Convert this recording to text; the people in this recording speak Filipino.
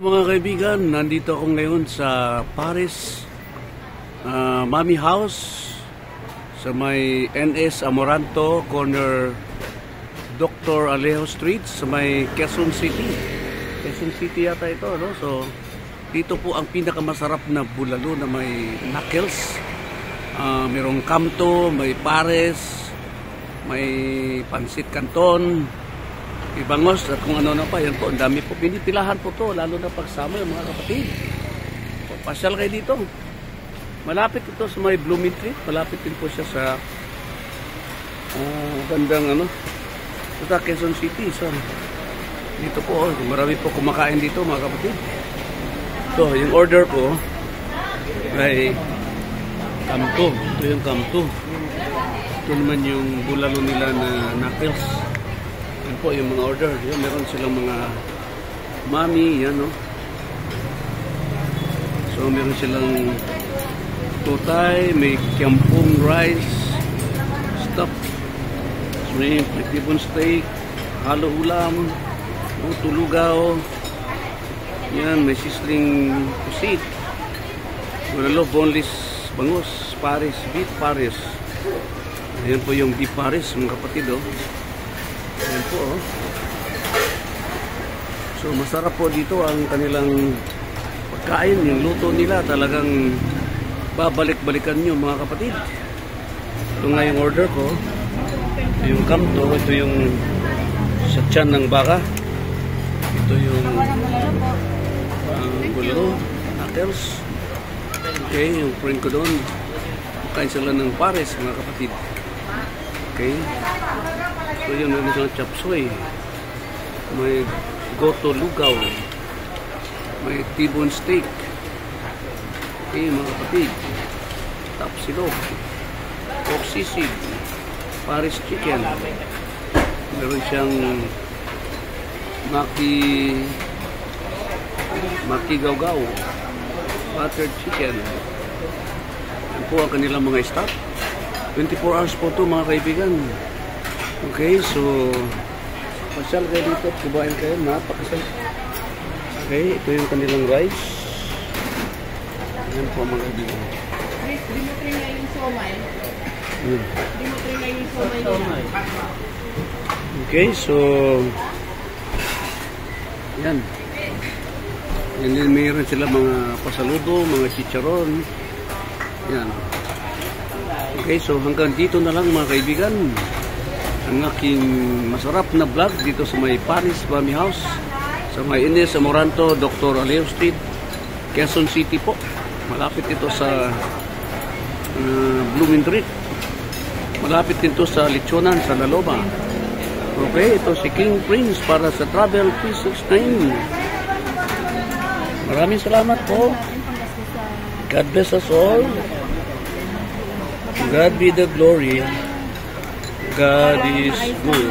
Mga kaibigan, nandito ako ngayon sa Paris Mami House sa may NS Amoranto corner Dr. Alejo Street sa may Quezon City. Quezon City yata ito, no? So dito po ang pinakamasarap na bulalo na may knuckles. Mayroong kamto, may pares, may pansit canton, ibangos at kung ano na pa. Yan po, ang dami po. Pinipilahan po to, lalo na pagsama yung mga kapatid. Pasyal kayo dito. Malapit ito sa may Blooming Street. Malapit din po siya sa bandang sa Quezon City. So, dito po, marami po kumakain dito mga kapatid. So, yung order ko ay kamto. Ito yung kamto. Ito naman yung bulalo nila na knuckles. Yan po yung mga order. Yan, meron silang mga mami, yan, no? So, meron silang tutay, may kiampong rice, stuffed shrimp, T-bone steak, halo ulam, tulugaw, yan, may sisling pusit, bulalo, boneless, bangus, pares, beef pares. Yan po yung beef pares, mga kapatid, oh. Ayan po, oh. So masarap po dito ang kanilang pagkain. Yung luto nila talagang babalik-balikan nyo mga kapatid. Ito nga yung order ko. Ito yung kamto. Ito yung sa tiyan ng baka. Ito yung bulalo, knuckles. Okay, yung friend ko doon, kain sila ng pares mga kapatid. Okay. So yun, may mga chop suey, may goto lugaw, may T-bone steak, okay mga kapatid, tapsilog, pork sisig, pares chicken, meron siyang maki gawgaw, buttered chicken. Yan po ang kanilang mga staff. 24 hours po ito mga kaibigan. Okay, so pasyal kayo dito at kubain kayo, napakasal. Okay, ito yung kanilang rice. Ayan po mga kaibigan. Di mo try nga yung somay. Di mo try nga yung somay. Okay, so yan. And then mayroon sila mga pasaludo, mga chicharon. Yan. Okay, so hanggang dito na lang mga kaibigan ang aking masarap na vlog dito sa may Paris Mami House sa may NS Amoranto, Dr. Alejo Street, Quezon City po. Malapit ito sa Blooming Street. Malapit din ito sa Lechonan, sa Laloba. Okay, ito si King Prince para sa Travel P69. Maraming salamat po. God bless us all. God be the glory. God is good.